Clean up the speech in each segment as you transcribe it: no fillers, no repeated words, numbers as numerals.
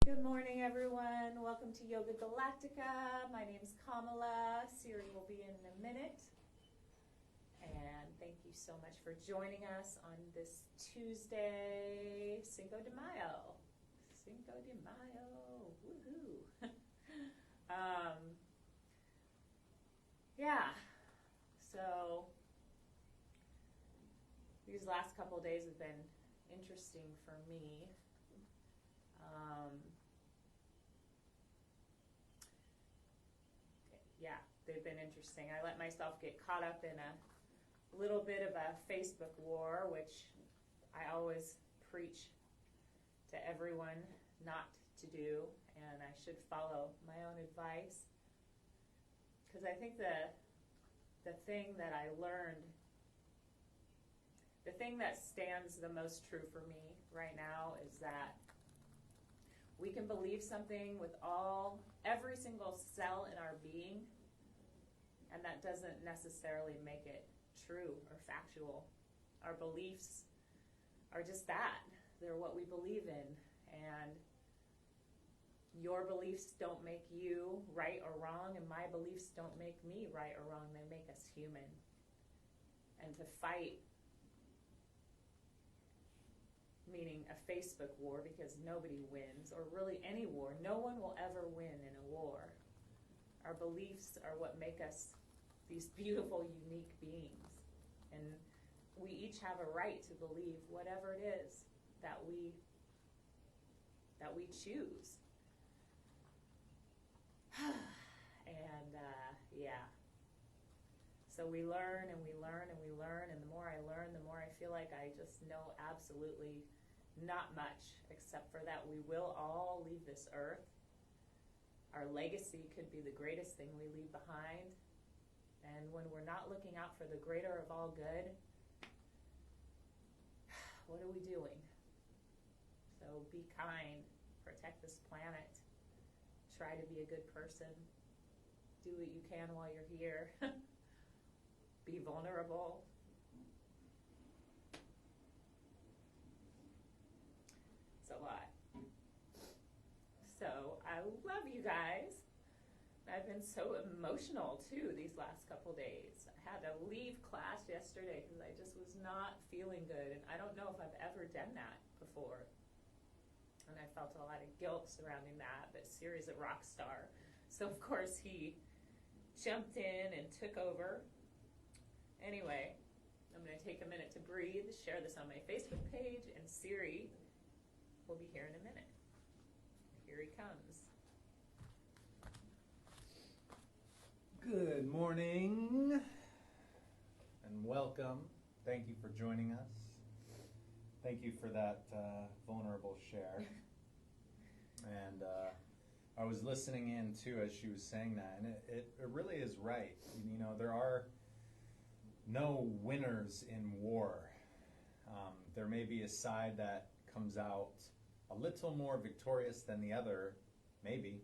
Good morning, everyone. Welcome to Yoga Galactica. My name is Kamala. Siri will be in a minute. And thank you so much for joining us on this Tuesday, Cinco de Mayo. Cinco de Mayo. Woohoo. So these last couple of days have been interesting for me. They've been interesting. I let myself get caught up in a little bit of a Facebook war, which I always preach to everyone not to do, and I should follow my own advice. Because I think the thing that I learned, the thing that stands the most true for me right now is that we can believe something with every single cell in our being, and that doesn't necessarily make it true or factual. Our beliefs are just that. They're what we believe in, and your beliefs don't make you right or wrong, and my beliefs don't make me right or wrong. They make us human. And to fight, meaning a Facebook war, because nobody wins, or really any war. No one will ever win in a war. Our beliefs are what make us these beautiful, unique beings. And we each have a right to believe whatever it is that we choose. So we learn and we learn and we learn, and the more I learn, the more I feel like I just know absolutely not much, except for that we will all leave this earth. Our legacy could be the greatest thing we leave behind. And when we're not looking out for the greater of all good, what are we doing? So be kind, protect this planet, try to be a good person, do what you can while you're here, be vulnerable. It's a lot. So I love you guys. I've been so emotional too these last couple days. I had to leave class yesterday because I just was not feeling good, and I don't know if I've ever done that before. And I felt a lot of guilt surrounding that, but Siri's a rock star. So of course he jumped in and took over. Anyway, I'm going to take a minute to breathe, share this on my Facebook page, and Siri will be here in a minute. Here he comes. Good morning and welcome. Thank you for joining us. Thank you for that vulnerable share. And I was listening in too as she was saying that, and it really is right. You know, there are no winners in war. There may be a side that comes out a little more victorious than the other, maybe,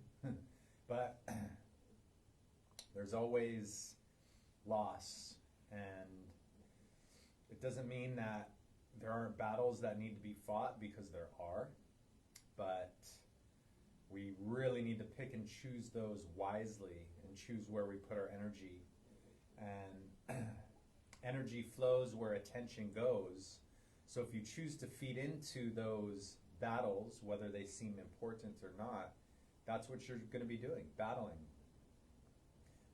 but there's always loss, and it doesn't mean that there aren't battles that need to be fought, because there are, but we really need to pick and choose those wisely and choose where we put our energy. And energy flows where attention goes. So if you choose to feed into those battles, whether they seem important or not, that's what you're going to be doing, battling.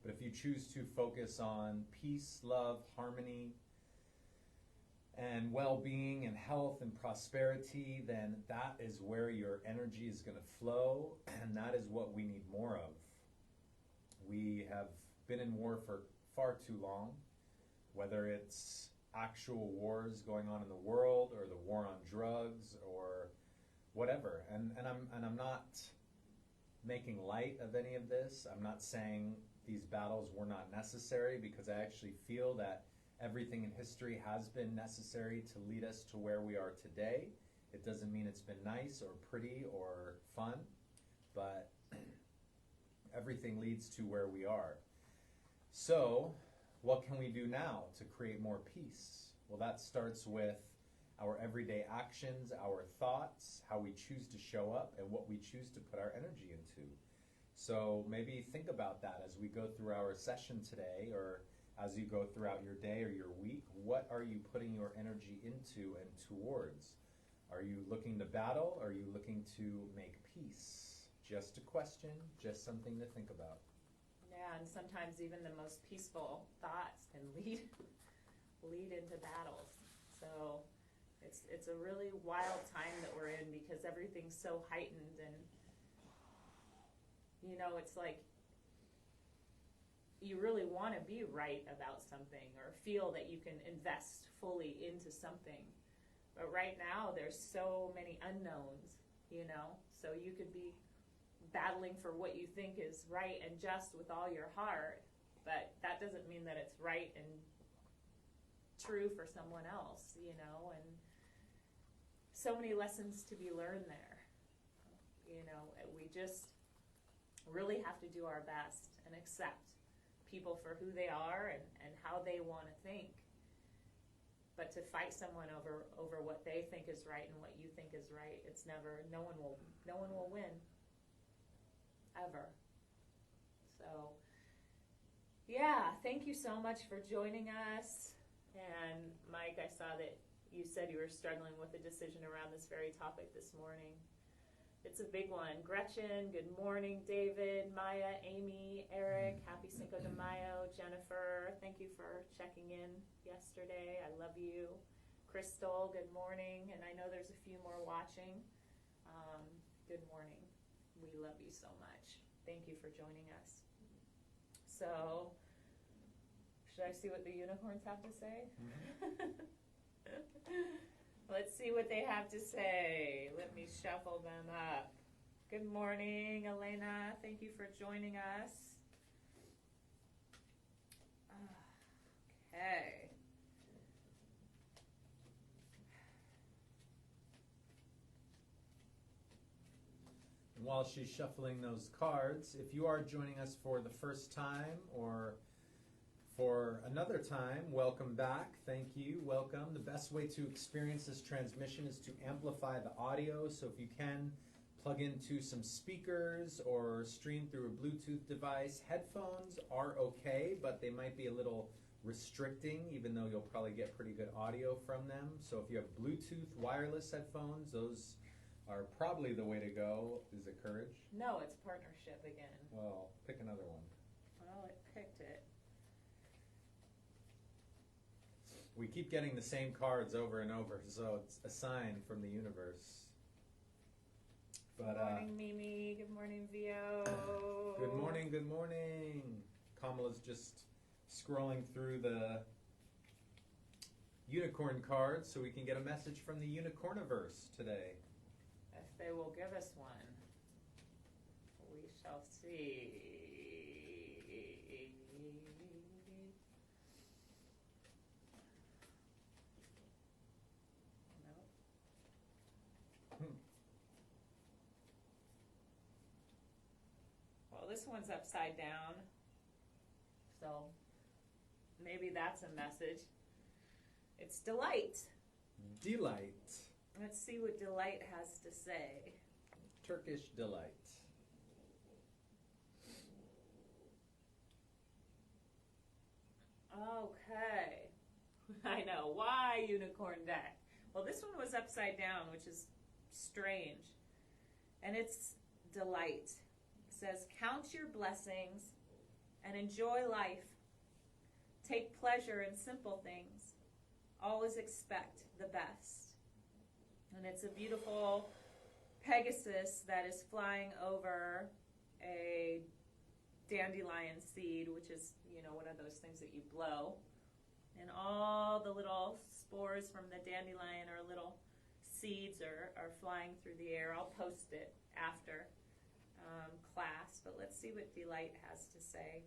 But if you choose to focus on peace, love, harmony, and well-being and health and prosperity, then that is where your energy is going to flow, and that is what we need more of. We have been in war for far too long, whether it's actual wars going on in the world, or the war on drugs, or whatever. And I'm not making light of any of this. I'm not saying these battles were not necessary, because I actually feel that everything in history has been necessary to lead us to where we are today. It doesn't mean it's been nice or pretty or fun, but everything leads to where we are. So what can we do now to create more peace? Well, that starts with our everyday actions, our thoughts, how we choose to show up, and what we choose to put our energy into. So maybe think about that as we go through our session today, or as you go throughout your day or your week. What are you putting your energy into and towards? Are you looking to battle? Or are you looking to make peace? Just a question, just something to think about. Yeah, and sometimes even the most peaceful thoughts can lead into battles. So it's a really wild time that we're in, because everything's so heightened, and you know, it's like you really want to be right about something or feel that you can invest fully into something. But right now there's so many unknowns, you know, so you could be battling for what you think is right and just with all your heart, but that doesn't mean that it's right and true for someone else, you know. And so many lessons to be learned there, you know. We just really have to do our best and accept people for who they are and how they want to think. But to fight someone over what they think is right and what you think is right, it's never, no one will win, ever. So, yeah, thank you so much for joining us. And Mike, I saw that you said you were struggling with a decision around this very topic this morning. It's a big one. Gretchen, good morning. David, Maya, Amy, Eric, happy Cinco de Mayo. Jennifer, thank you for checking in yesterday. I love you. Crystal, good morning. And I know there's a few more watching. Good morning. We love you so much. Thank you for joining us. So, should I see what the unicorns have to say? Let's see what they have to say. Let me shuffle them up. Good morning, Elena. Thank you for joining us. Okay. While she's shuffling those cards, if you are joining us for the first time or for another time, welcome back. Thank you. Welcome. The best way to experience this transmission is to amplify the audio. So if you can, plug into some speakers or stream through a Bluetooth device. Headphones are okay, but they might be a little restricting, even though you'll probably get pretty good audio from them. So if you have Bluetooth wireless headphones, those are probably the way to go. Is it Courage? No, it's partnership again. Well, pick another one. Well, it picked it. We keep getting the same cards over and over, so it's a sign from the universe. But, good morning, Mimi. Good morning, Vio. Good morning, good morning. Kamala's just scrolling through the unicorn cards so we can get a message from the unicorniverse today. If they will give us one, we shall see. Well, this one's upside down, so maybe that's a message. It's delight. Delight. Let's see what delight has to say. Turkish delight. Okay. I know. Why unicorn deck? Well, this one was upside down, which is strange. And it's delight. It says, count your blessings and enjoy life. Take pleasure in simple things. Always expect the best. And it's a beautiful Pegasus that is flying over a dandelion seed, which is, you know, one of those things that you blow. And all the little spores from the dandelion or little seeds are flying through the air. I'll post it after class, but let's see what Delight has to say.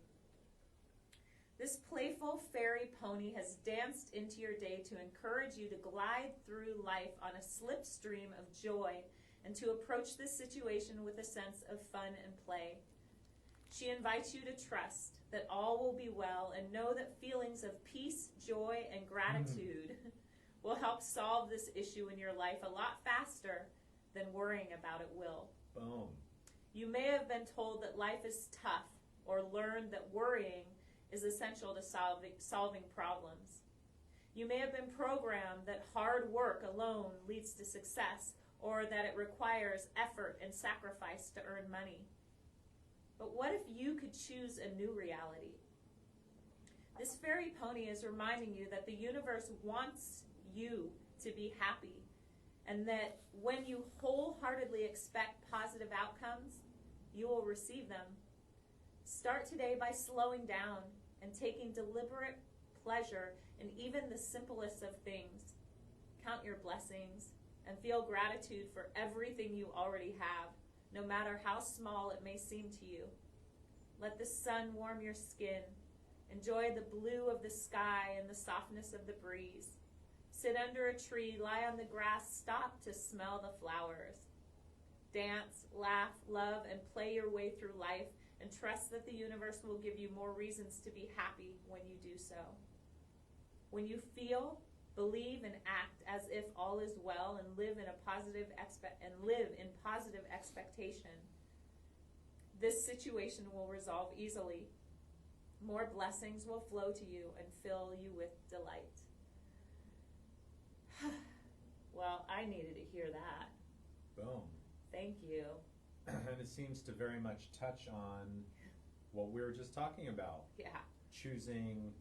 This playful fairy pony has danced into your day to encourage you to glide through life on a slipstream of joy and to approach this situation with a sense of fun and play. She invites you to trust that all will be well and know that feelings of peace, joy, and gratitude will help solve this issue in your life a lot faster than worrying about it will. Boom. You may have been told that life is tough or learned that worrying is essential to solving problems. You may have been programmed that hard work alone leads to success or that it requires effort and sacrifice to earn money. But what if you could choose a new reality? This fairy pony is reminding you that the universe wants you to be happy, and that when you wholeheartedly expect positive outcomes, you will receive them. Start today by slowing down and taking deliberate pleasure in even the simplest of things. Count your blessings and feel gratitude for everything you already have, no matter how small it may seem to you. Let the sun warm your skin. Enjoy the blue of the sky and the softness of the breeze. Sit under a tree, lie on the grass, stop to smell the flowers. Dance, laugh, love, and play your way through life, and trust that the universe will give you more reasons to be happy when you do so. When you feel, believe, and act as if all is well, and live in positive expectation, this situation will resolve easily. More blessings will flow to you and fill you with delight. Well, I needed to hear that. Boom. Thank you. And it seems to very much touch on what we were just talking about. Yeah. Choosing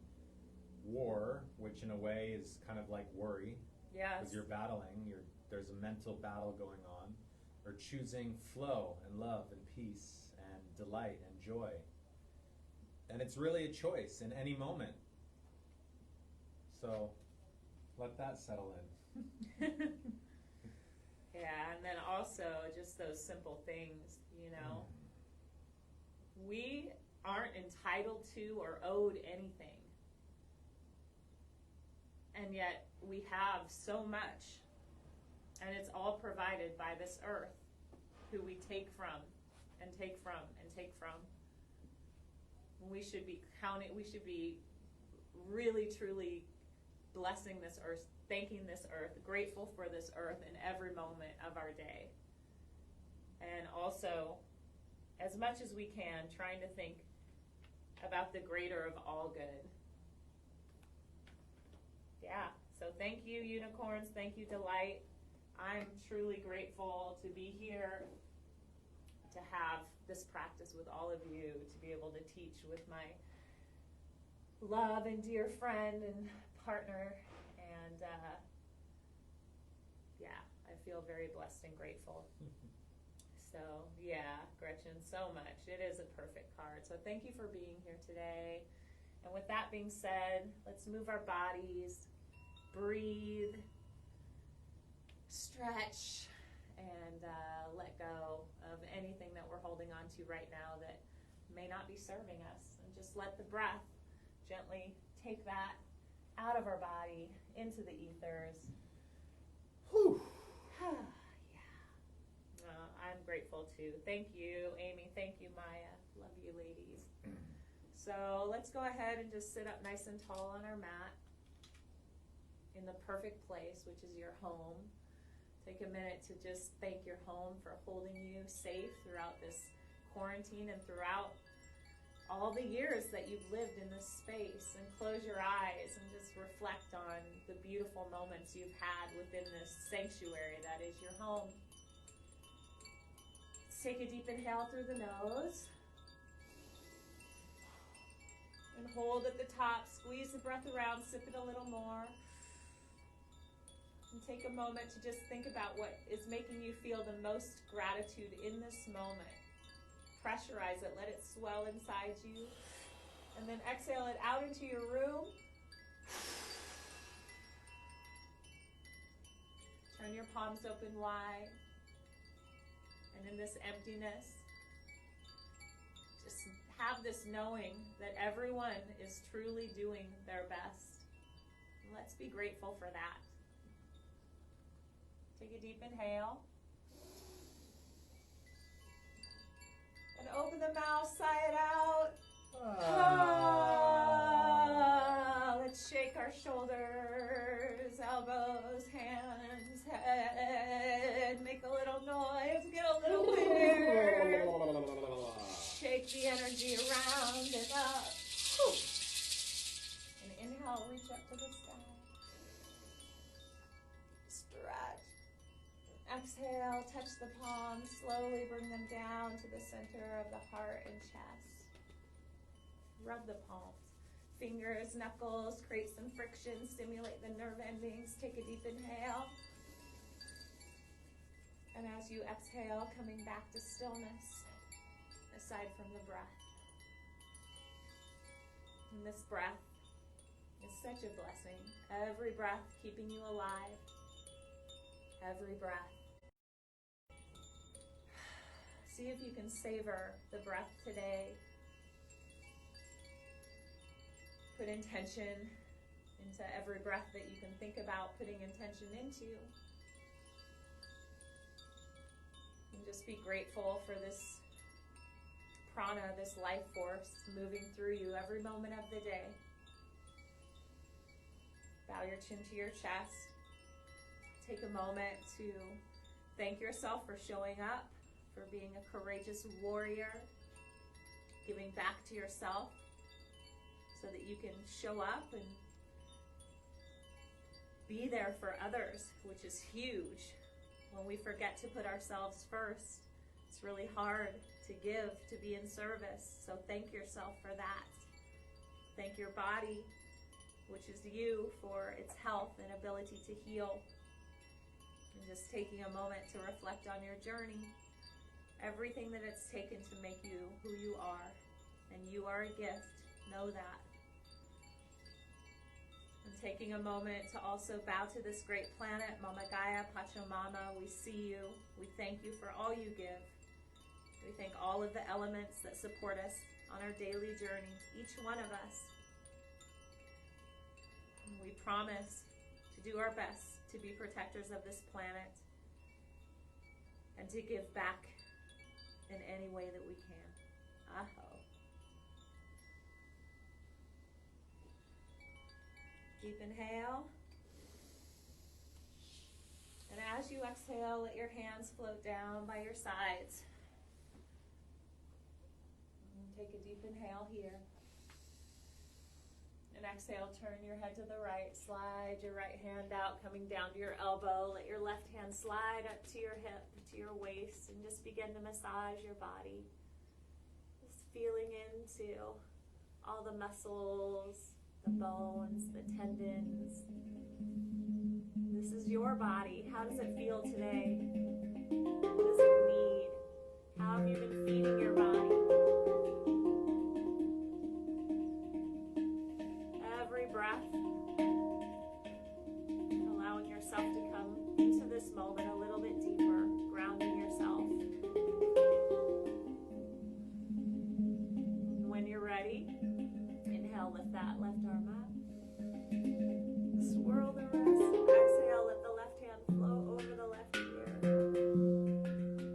war, which in a way is kind of like worry. Yes. Because you're battling, there's a mental battle going on. Or choosing flow and love and peace and delight and joy. And it's really a choice in any moment. So let that settle in. Yeah, and then also just those simple things, you know. We aren't entitled to or owed anything. And yet we have so much. And it's all provided by this earth, who we take from and take from and take from. We should be counting, we should be really, truly blessing this earth, thanking this earth, grateful for this earth in every moment of our day. And also, as much as we can, trying to think about the greater of all good. Yeah, so thank you, unicorns. Thank you, Delight. I'm truly grateful to be here, to have this practice with all of you, to be able to teach with my love and dear friend and partner. And yeah, I feel very blessed and grateful. So yeah, Gretchen, so much. It is a perfect card. So thank you for being here today. And with that being said, let's move our bodies, breathe, stretch, and let go of anything that we're holding on to right now that may not be serving us. And just let the breath gently take that out of our body into the ethers. Whew. Yeah. I'm grateful too. Thank you, Amy. Thank you, Maya. Love you, ladies. So let's go ahead and just sit up nice and tall on our mat in the perfect place, which is your home. Take a minute to just thank your home for holding you safe throughout this quarantine and throughout all the years that you've lived in this space. And close your eyes and just reflect on the beautiful moments you've had within this sanctuary that is your home. Let's take a deep inhale through the nose. And hold at the top, squeeze the breath around, sip it a little more. And take a moment to just think about what is making you feel the most gratitude in this moment. Pressurize it, let it swell inside you. And then exhale it out into your room. Turn your palms open wide. And in this emptiness, just have this knowing that everyone is truly doing their best. And let's be grateful for that. Take a deep inhale. And open the mouth, sigh it out. Let's shake our shoulders, elbows. touch the palms. Slowly bring them down to the center of the heart and chest. Rub the palms. Fingers, knuckles, create some friction, stimulate the nerve endings. Take a deep inhale. And as you exhale, coming back to stillness, aside from the breath. And this breath is such a blessing. Every breath keeping you alive. Every breath. See if you can savor the breath today. Put intention into every breath that you can think about putting intention into. And just be grateful for this prana, this life force moving through you every moment of the day. Bow your chin to your chest. Take a moment to thank yourself for showing up, for being a courageous warrior, giving back to yourself so that you can show up and be there for others, which is huge. When we forget to put ourselves first, it's really hard to give, to be in service. So thank yourself for that. Thank your body, which is you, for its health and ability to heal. And just taking a moment to reflect on your journey, everything that it's taken to make you who you are. And you are a gift. Know that. And taking a moment to also bow to this great planet, Mama Gaia, Pachamama, we see you. We thank you for all you give. We thank all of the elements that support us on our daily journey, each one of us. And we promise to do our best to be protectors of this planet and to give back in any way that we can. Aho. Deep inhale. And as you exhale, let your hands float down by your sides. And take a deep inhale here. And exhale, turn your head to the right. Slide your right hand out, coming down to your elbow. Let your left hand slide up to your hip, to your waist, and just begin to massage your body. Just feeling into all the muscles, the bones, the tendons. This is your body. How does it feel today? What does it need? How have you been feeding your body? Every breath, allowing yourself to come into this moment a little bit deeper, grounding yourself. When you're ready, inhale, lift that left arm up. Swirl the wrist. Exhale, let the left hand flow over the left ear.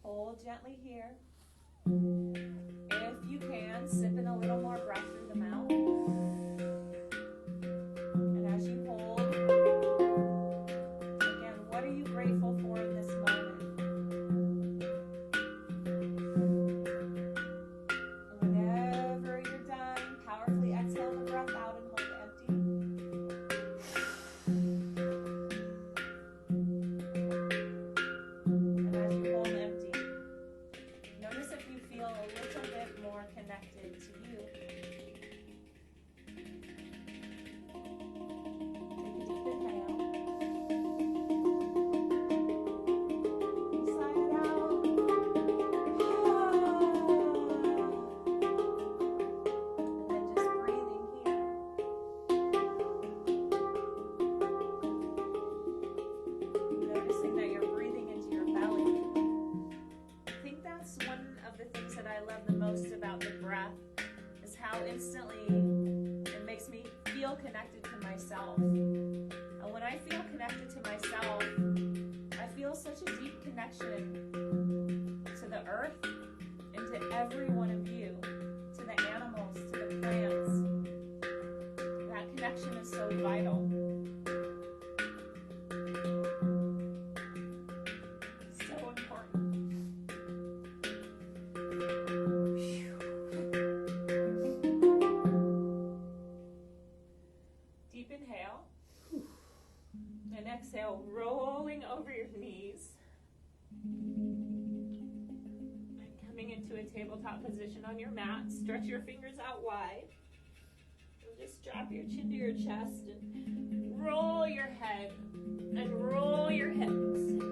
Hold gently here. If you can, sip in a little more breath through the mouth. And as you hold, again, what are you grateful for in this moment? Whenever you're done, powerfully exhale the breath out and hold it empty. And as you hold empty, notice if you feel a little bit more connected to you. Take a deep inhale. Sigh it out. And then just breathing here. Noticing that you're breathing into your belly. I think that's one of the things that I love the most about the breath, is how instantly it makes me feel connected to myself. And when I feel connected to myself, I feel such a deep connection to the earth and to every one of you, to the animals, to the plants. That connection is so vital. So important. Deep inhale. And exhale, rolling over your knees. And coming into a tabletop position on your mat. Stretch your fingers out wide. And just drop your chin to your chest and roll your head and roll your hips. And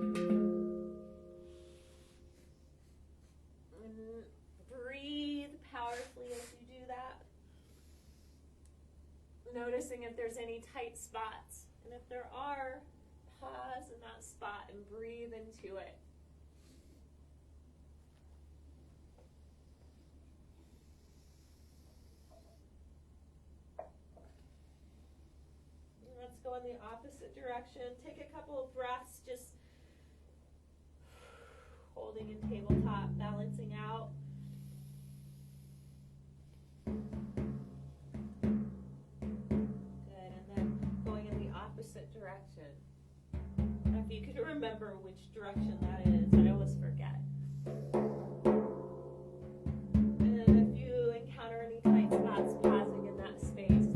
breathe powerfully as you do that. Noticing if there's any tight spots. And if there are, pause in that spot and breathe into it. And let's go in the opposite direction. Take a couple of breaths, just holding in tabletop, balancing out. Direction. If you could remember which direction that is, I always forget. And if you encounter any tight spots, pausing in that space.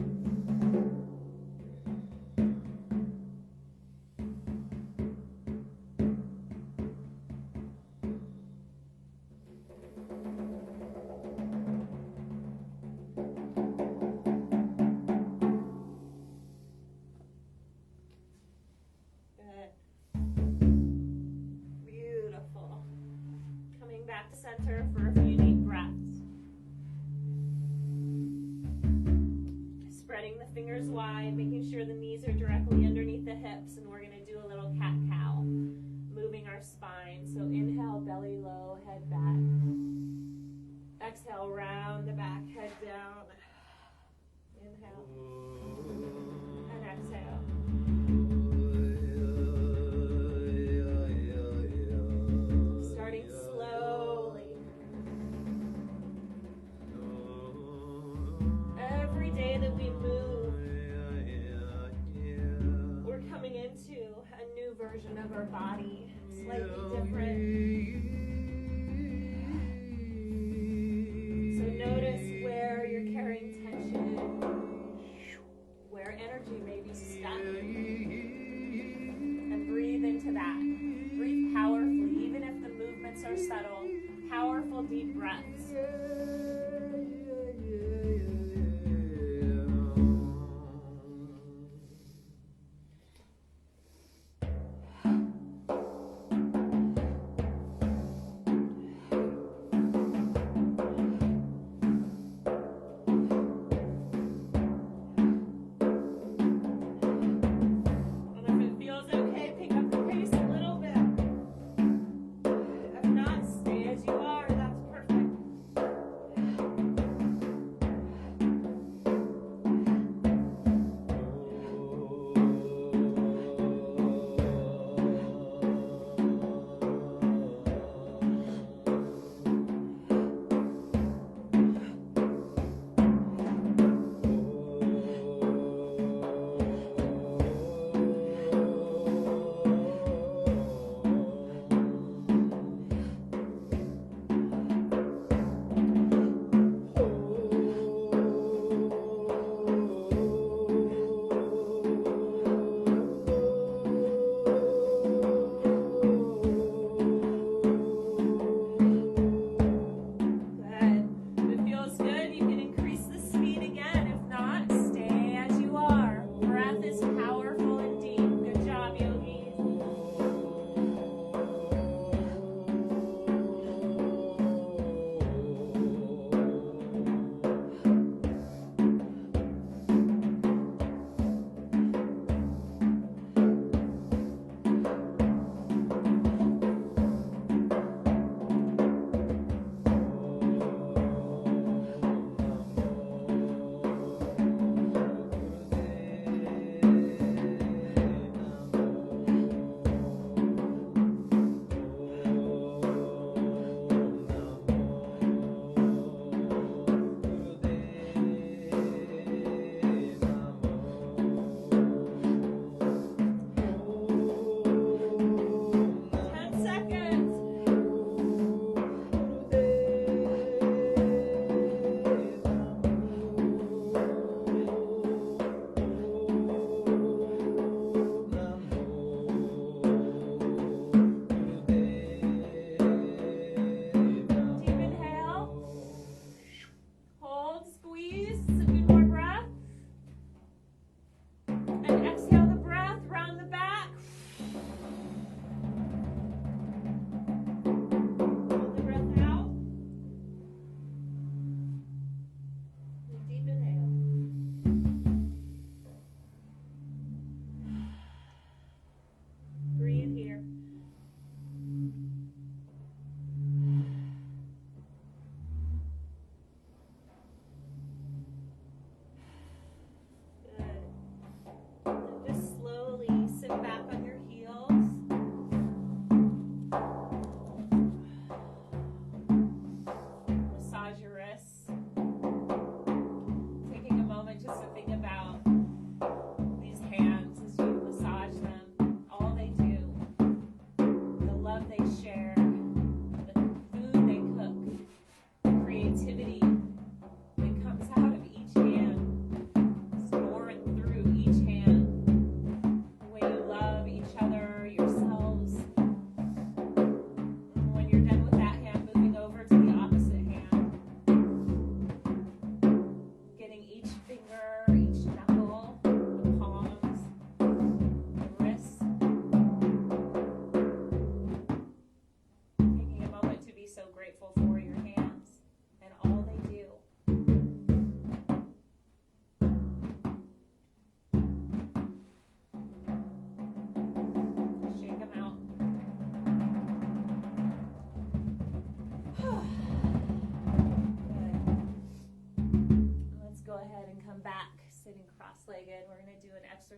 Back to center for a few deep breaths. Spreading the fingers wide, making sure the knees are directly underneath the hips, and we're going to do a little cat-cow, moving our spine. So inhale, belly low, head back. Exhale, round the back, head down. Inhale and exhale. Starting slowly. Every day that we move, we're coming into a new version of our body, slightly different. So notice where you're carrying tension, where energy may be stuck, and breathe into that. Breathe powerfully, even if the movements are subtle. Powerful deep breaths.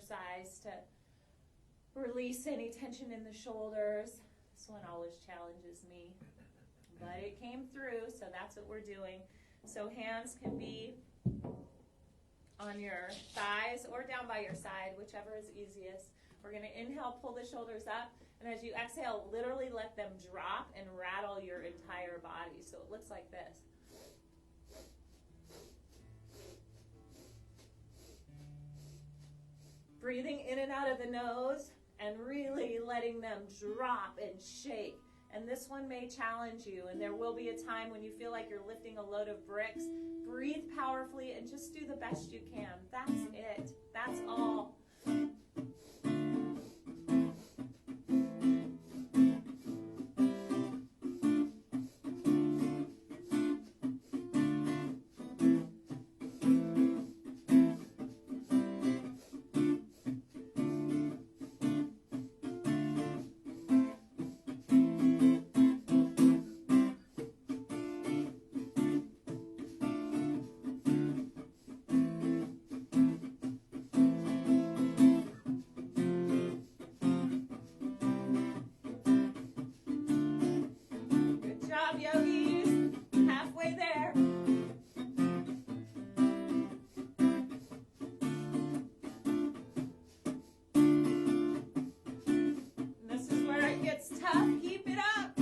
exercise to release any tension in the shoulders. This one always challenges me, but it came through, so that's what we're doing. So hands can be on your thighs or down by your side, whichever is easiest. We're going to inhale, pull the shoulders up, and as you exhale, literally let them drop and rattle your entire body. So it looks like this. Breathing in and out of the nose and really letting them drop and shake. And this one may challenge you, and there will be a time when you feel like you're lifting a load of bricks. Breathe powerfully and just do the best you can. That's it. That's all. Yogis, halfway there. And this is where it gets tough. Keep it up.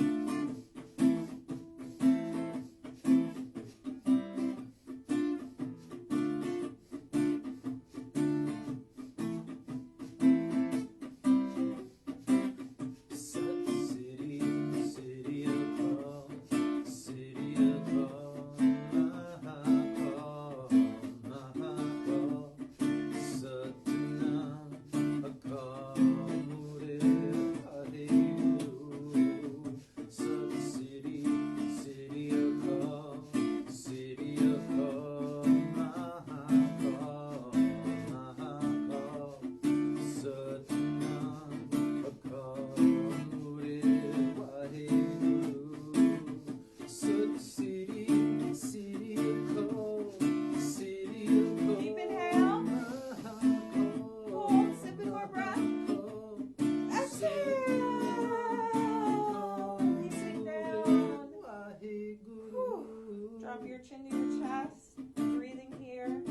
Drop your chin to your chest. Breathing here.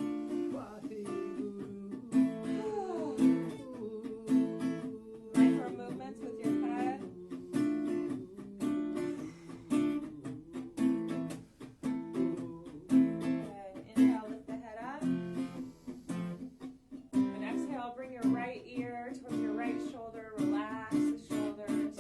Micro movements with your head. Good. Inhale, lift the head up. And exhale, bring your right ear towards your right shoulder. Relax the shoulders.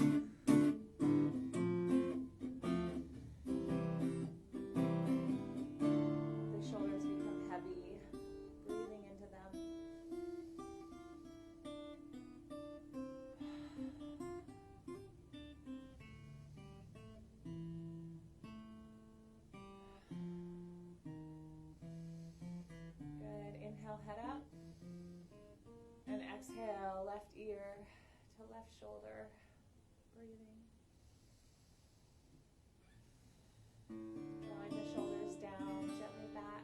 Inhale, head up, and exhale, left ear to left shoulder, breathing. Drawing the shoulders down, gently back.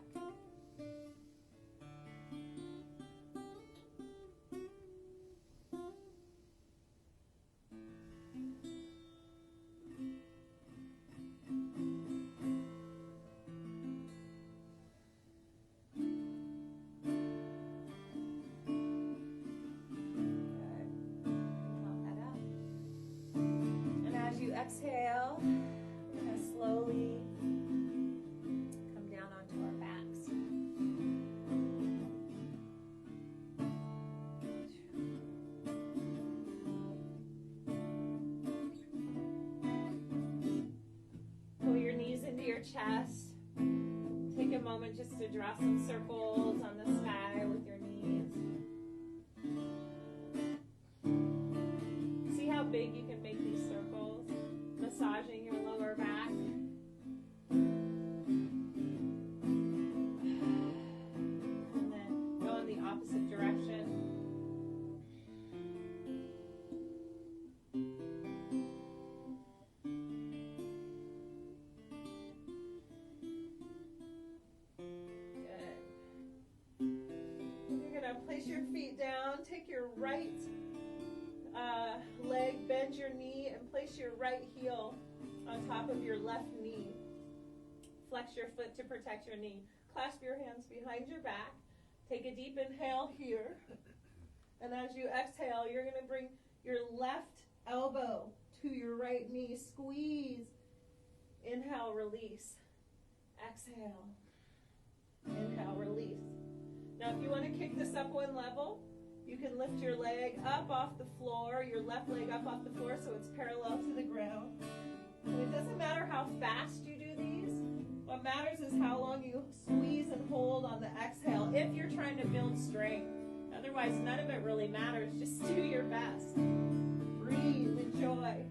Exhale, we're going to slowly come down onto our backs. Pull your knees into your chest. Take a moment just to draw some circles on the sky with your knees. See how big you can make these circles. Massaging your lower back. And then go in the opposite direction. Good. You're going to place your feet down. Take right leg, bend your knee, and place your right heel on top of your left knee. Flex your foot to protect your knee. Clasp your hands behind your back. Take a deep inhale here. And as you exhale, you're going to bring your left elbow to your right knee. Squeeze. Inhale, release. Exhale. Inhale, release. Now, if you want to kick this up one level, you can lift your leg up off the floor, your left leg up off the floor so it's parallel to the ground. And it doesn't matter how fast you do these. What matters is how long you squeeze and hold on the exhale if you're trying to build strength. Otherwise, none of it really matters. Just do your best. Breathe. Enjoy.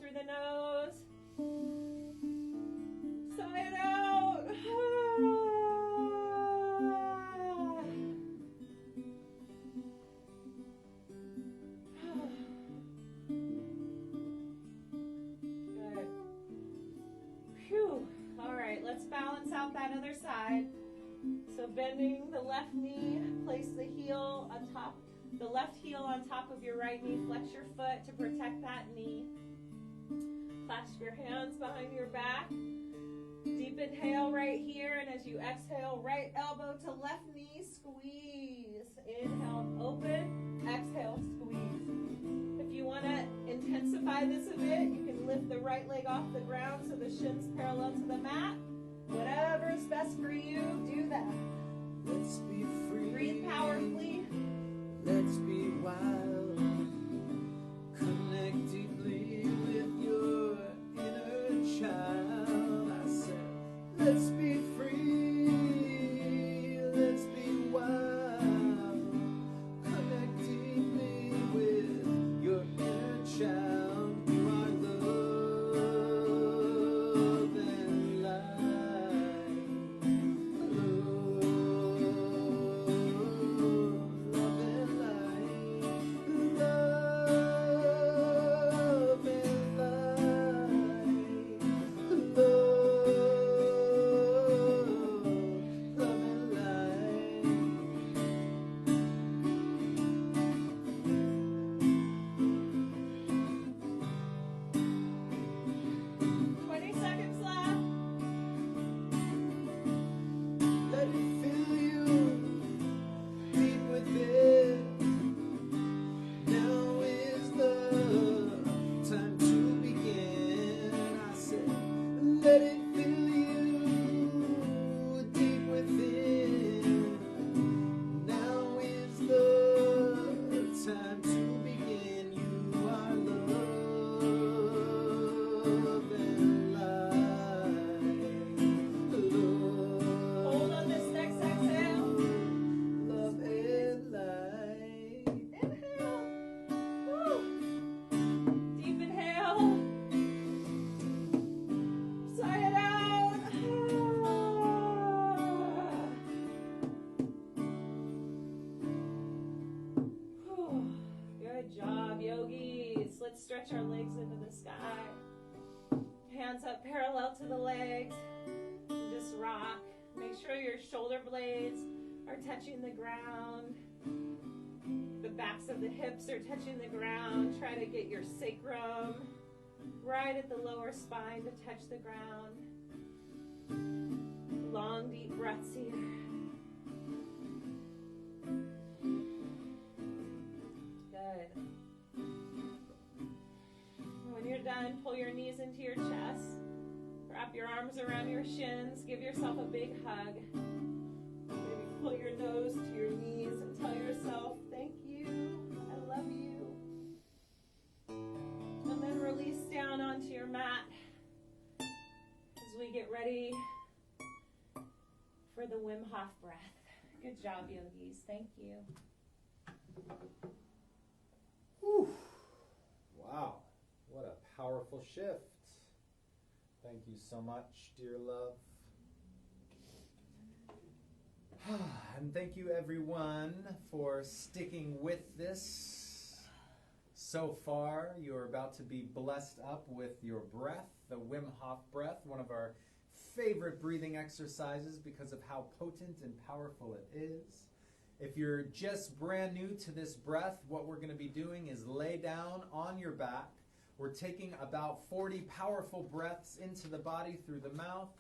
Through the nose. Sigh it out. Good. Phew. All right, let's balance out that other side. So bending the left knee, place the heel on top, the left heel on top of your right knee. Flex your foot to protect that knee. Clasp your hands behind your back. Deep inhale right here, and as you exhale, right elbow to left knee, squeeze. Inhale, open. Exhale, squeeze. If you want to intensify this a bit, you can lift the right leg off the ground so the shin's parallel to the mat. Whatever's best for you, do that. Let's be free. Breathe powerfully. Let's be wild. Connect deeply with your inner child. I said, let's be free. Let's be wild. Connect deeply with your inner child. You are love and light. Love and light. Love and light. Love and light. 20 seconds left. Let it fill you deep within. Now is the time to begin. I said, let it fill you deep within. Now is the time to begin. You are love and light. Hold on this next exhale. Love and light. Inhale. Woo. Deep inhale. Sigh it stretch our legs into the sky. Hands up parallel to the legs. And just rock. Make sure your shoulder blades are touching the ground. The backs of the hips are touching the ground. Try to get your sacrum right at the lower spine to touch the ground. Long, deep breaths here. Good. When you're done, pull your knees into your chest. Wrap your arms around your shins. Give yourself a big hug. Maybe pull your nose to your knees and tell yourself, thank you, I love you. And then release down onto your mat as we get ready for the Wim Hof breath. Good job, yogis. Thank you. Whew. Wow, what a powerful shift. Thank you so much, dear love. And thank you everyone for sticking with this. So far, you're about to be blessed up with your breath, the Wim Hof breath, one of our favorite breathing exercises because of how potent and powerful it is. If you're just brand new to this breath, what we're going to be doing is lay down on your back. We're taking about 40 powerful breaths into the body through the mouth.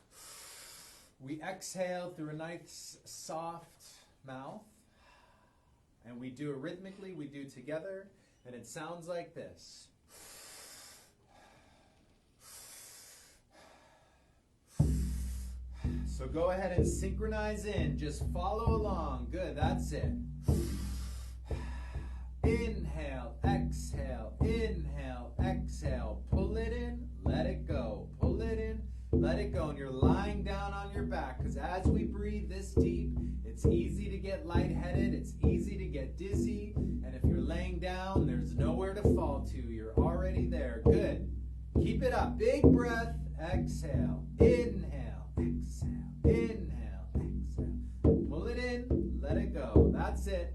We exhale through a nice, soft mouth. And we do it rhythmically, we do together, and it sounds like this. So go ahead and synchronize in. Just follow along. Good, that's it. Inhale, exhale, inhale, exhale. Pull it in, let it go. Pull it in, let it go. And you're lying down on your back because as we breathe this deep, it's easy to get lightheaded. It's easy to get dizzy. And if you're laying down, there's nowhere to fall to. You're already there. Good. Keep it up. Big breath. Exhale. Inhale. Exhale. Inhale. Exhale. Pull it in. Let it go. That's it.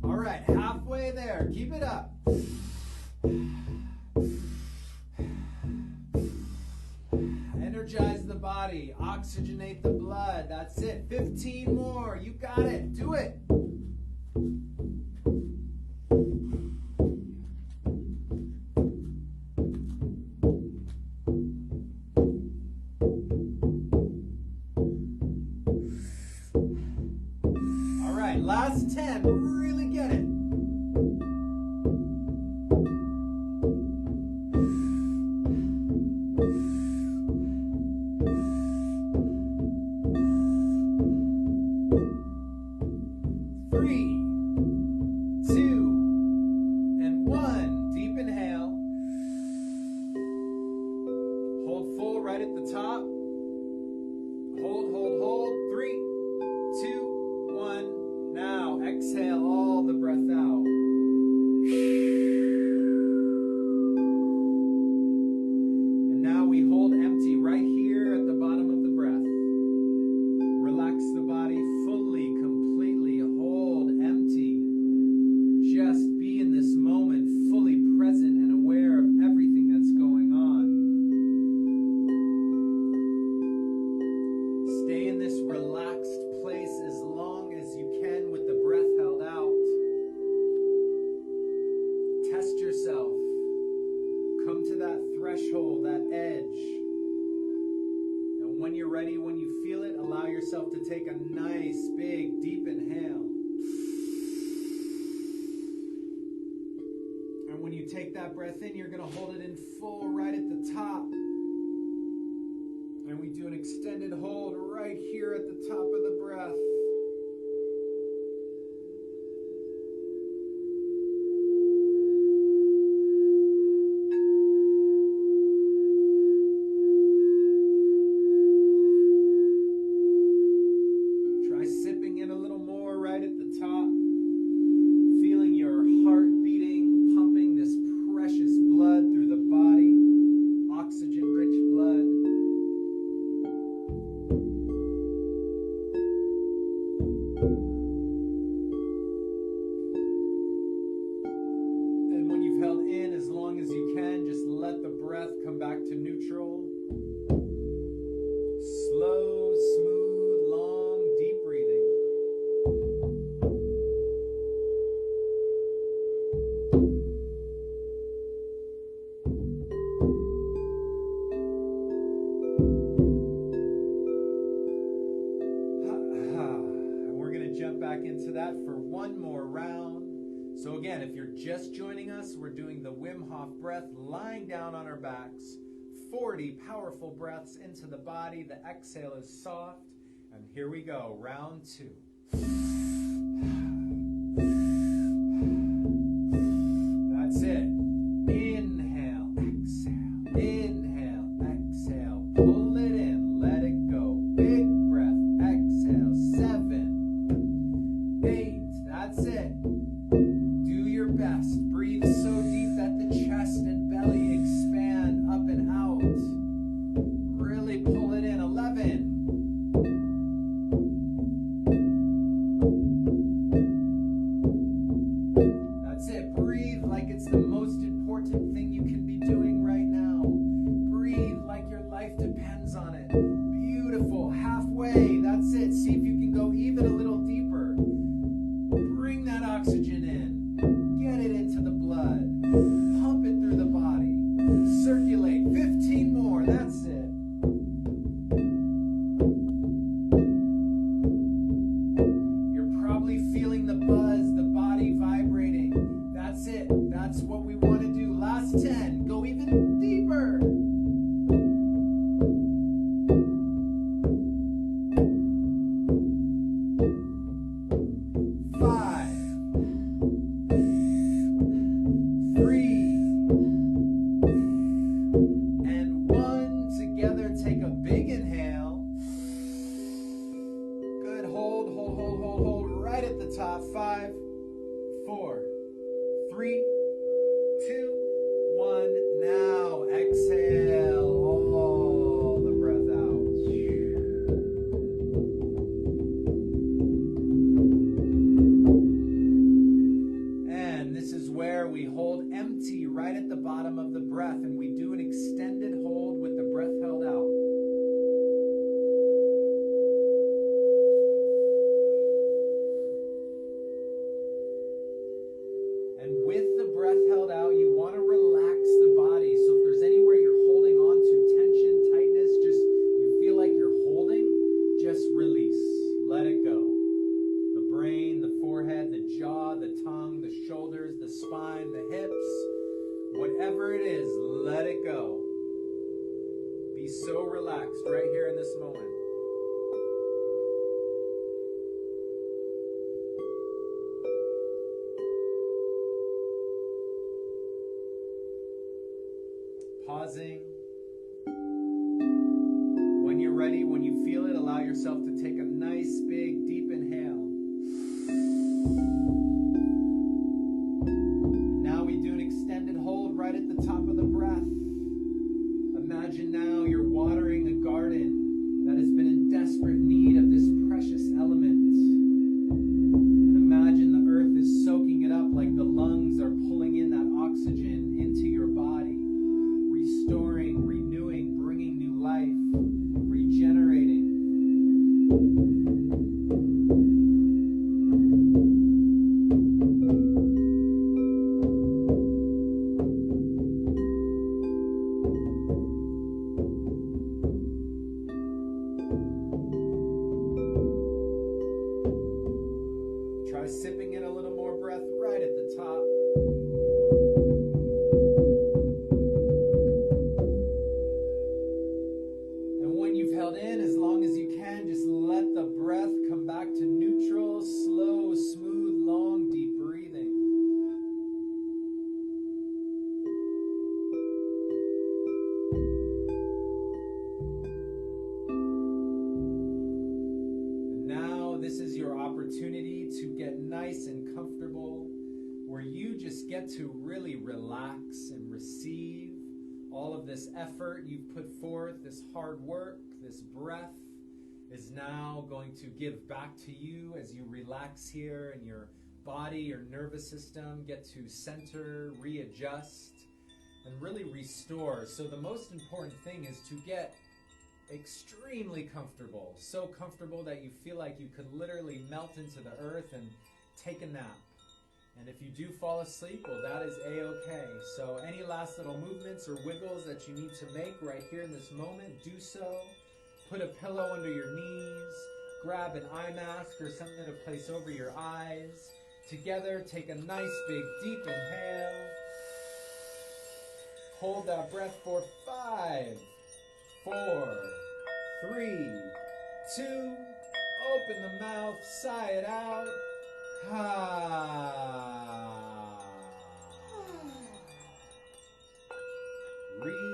All right. Halfway there. Keep it up. Energize the body. Oxygenate the blood. That's it. 15 more. You got it. Do it. All right. Last 10. Really get it. Take that breath in, you're going to hold it in full right at the top. And we do an extended hold right here at the top of the breath. Try sipping in a little more right at the top. Feeling your heart beating, pumping this precious blood through the body, again, if you're just joining us, we're doing the Wim Hof breath, lying down on our backs. 40 powerful breaths into the body. The exhale is soft. And here we go, round 2. That's it. Inhale, exhale, inhale, exhale. Pull it in, let it go. Big breath, exhale. 7, 8, that's it. Do your best. Breathe so deep that the chest and belly expand up and out. Really pull it in. 11. That's it. Breathe like it's the most important thing you can be doing right now. Breathe like your life depends on it. Beautiful. Halfway. That's it. See if you can go even a little deeper. Bring that oxygen in. Get it into the blood. Pump it through the body. Circulate. 15 more. That's it. You're probably feeling the buzz, the body vibrating. That's it. That's what we want to do. Last 10. Go even deeper. 5, 3, and 1. Together, take a big inhale. Good. Hold. Right at the top. 5, 4, 3, 2, 1. Now exhale all the breath out. And this is where we hold empty right at the bottom of the breath, and we do an extended hold with the breath held out. And with the breath held out, you want to relax the body. So if there's anywhere you're holding on to, tension, tightness, just you feel like you're holding, just release. Let it go. The brain, the forehead, the jaw, the tongue, the shoulders, the spine, the hips, whatever it is, let it go. Be so relaxed right here in this moment. Pausing. When you're ready, when you feel it, allow yourself to take a nice, big, deep inhale. And now we do an extended hold right at the top of the breath. Imagine now you're watering a garden that has been in desperate need of this precious element. And imagine the earth is soaking it up like the lungs are pulling in that oxygen into your body. Restoring, renewing, bringing new life, regenerating. Try sipping in a little more breath right at the top. Held in as long as you can, just let the breath come back to neutral, slow, smooth, long, deep breathing. And now this is your opportunity to get nice and comfortable, where you just get to really relax and receive all of this effort you've put forth, this hard work. This breath is now going to give back to you as you relax here, and your body, your nervous system get to center, readjust, and really restore. So the most important thing is to get extremely comfortable, so comfortable that you feel like you could literally melt into the earth and take a nap. And if you do fall asleep, well, that is a-okay. So any last little movements or wiggles that you need to make right here in this moment, do so. Put a pillow under your knees. Grab an eye mask or something to place over your eyes. Together, take a nice big deep inhale. Hold that breath for 5, 4, 3, 2. Open the mouth, sigh it out. Relax.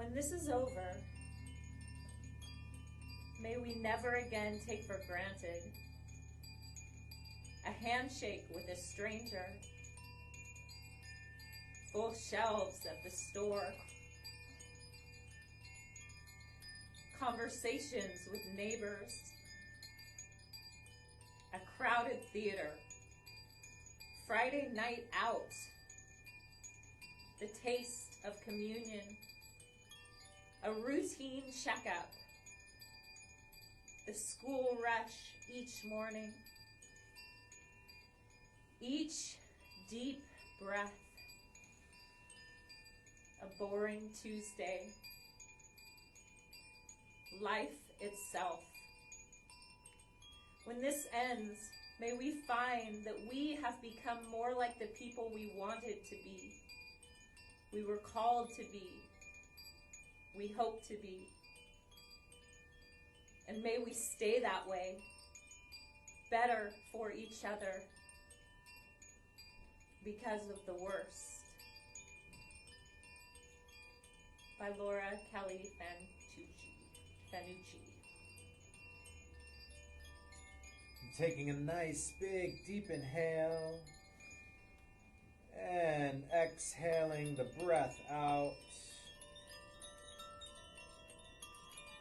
When this is over, may we never again take for granted a handshake with a stranger, full shelves at the store, conversations with neighbors, a crowded theater, Friday night out, the taste of communion, a routine checkup, the school rush each morning, each deep breath, a boring Tuesday, life itself. When this ends, may we find that we have become more like the people we wanted to be, we were called to be, we hope to be. And may we stay that way, better for each other because of the worst. By Laura Kelly Fanucci. Taking a nice big deep inhale and exhaling the breath out.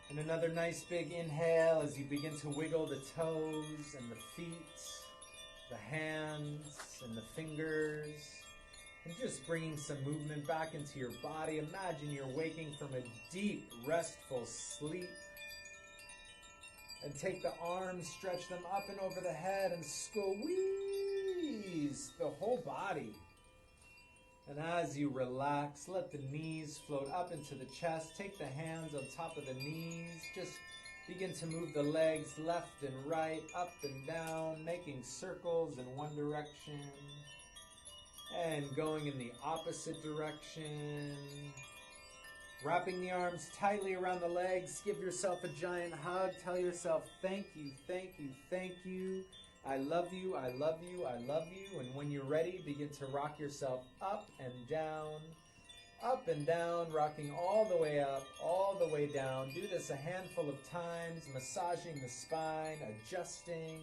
And another nice big inhale as you begin to wiggle the toes and the feet, the hands and the fingers, and just bringing some movement back into your body. Imagine you're waking from a deep, restful sleep. And take the arms, stretch them up and over the head, and squeeze the whole body. And as you relax, let the knees float up into the chest. Take the hands on top of the knees. Just begin to move the legs left and right, up and down, making circles in one direction and going in the opposite direction. Wrapping the arms tightly around the legs. Give yourself a giant hug. Tell yourself, thank you, thank you, thank you. I love you, I love you, I love you. And when you're ready, begin to rock yourself up and down, rocking all the way up, all the way down. Do this a handful of times, massaging the spine, adjusting.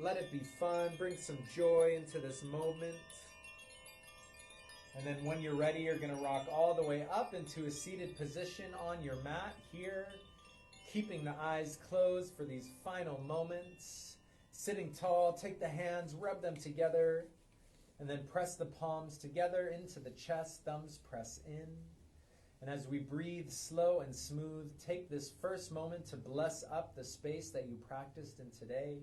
Let it be fun. Bring some joy into this moment. And then when you're ready, you're going to rock all the way up into a seated position on your mat here, keeping the eyes closed for these final moments. Sitting tall, take the hands, rub them together, and then press the palms together into the chest, thumbs press in. And as we breathe slow and smooth, take this first moment to bless up the space that you practiced in today.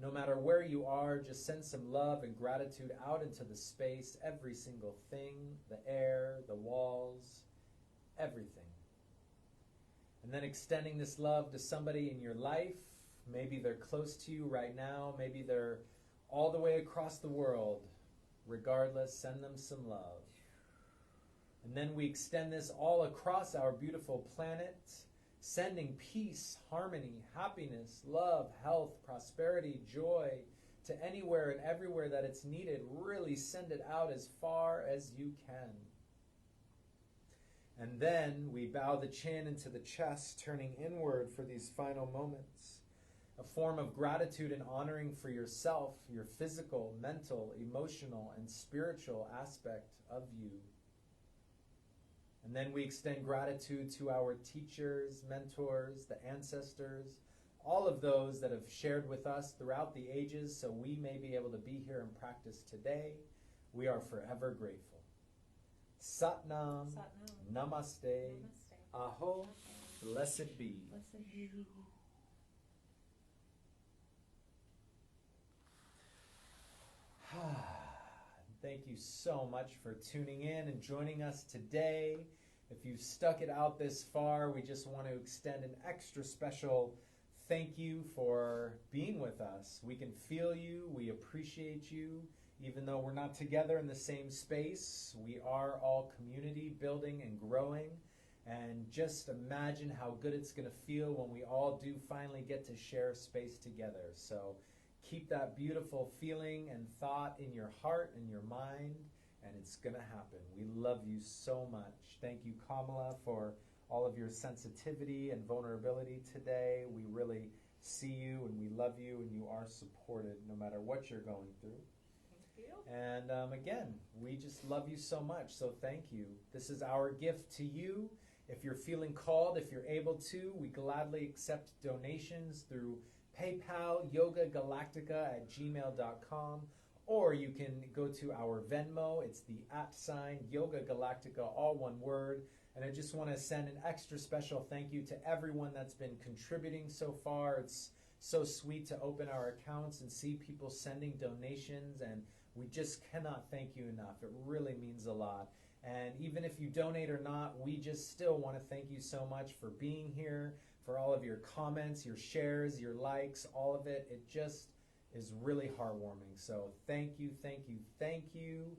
No matter where you are, just send some love and gratitude out into the space, every single thing, the air, the walls, everything. And then extending this love to somebody in your life. Maybe they're close to you right now. Maybe they're all the way across the world. Regardless, send them some love. And then we extend this all across our beautiful planet, sending peace, harmony, happiness, love, health, prosperity, joy to anywhere and everywhere that it's needed. Really send it out as far as you can. And then we bow the chin into the chest, turning inward for these final moments. A form of gratitude and honoring for yourself, your physical, mental, emotional, and spiritual aspect of you. And then we extend gratitude to our teachers, mentors, the ancestors, all of those that have shared with us throughout the ages so we may be able to be here and practice today. We are forever grateful. Satnam, Namaste, Namaste. Aho, blessed be. Blessed be. Thank you so much for tuning in and joining us today. If you've stuck it out this far, we just want to extend an extra special thank you for being with us. We can feel you, we appreciate you, even though we're not together in the same space. We are all community building and growing. And just imagine how good it's going to feel when we all do finally get to share space together. So keep that beautiful feeling and thought in your heart and your mind, and it's going to happen. We love you so much. Thank you, Kamala, for all of your sensitivity and vulnerability today. We really see you and we love you, and you are supported no matter what you're going through. Thank you. And again, we just love you so much, so thank you. This is our gift to you. If you're feeling called, if you're able to, we gladly accept donations through PayPal, yogagalactica@gmail.com, or you can go to our Venmo. It's the @Yoga Galactica, all one word. And I just want to send an extra special thank you to everyone that's been contributing so far. It's so sweet to open our accounts and see people sending donations, and we just cannot thank you enough. It really means a lot. And even if you donate or not, we just still want to thank you so much for being here, for all of your comments, your shares, your likes, all of it. It just is really heartwarming. So thank you, thank you, thank you.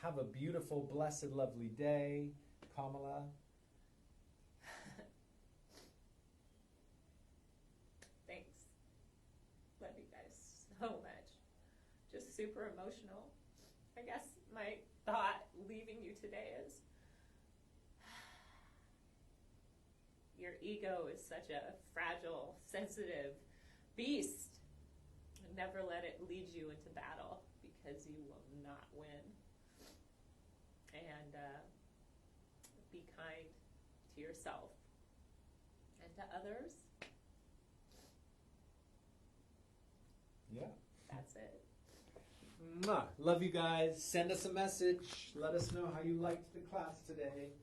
Have a beautiful, blessed, lovely day. Kamala? Thanks. Love you guys so much. Just super emotional. I guess my thought leaving you today is your ego is such a fragile, sensitive beast. Never let it lead you into battle, because you will not win. And be kind to yourself and to others. Yeah. That's it. Mwah. Love you guys. Send us a message. Let us know how you liked the class today.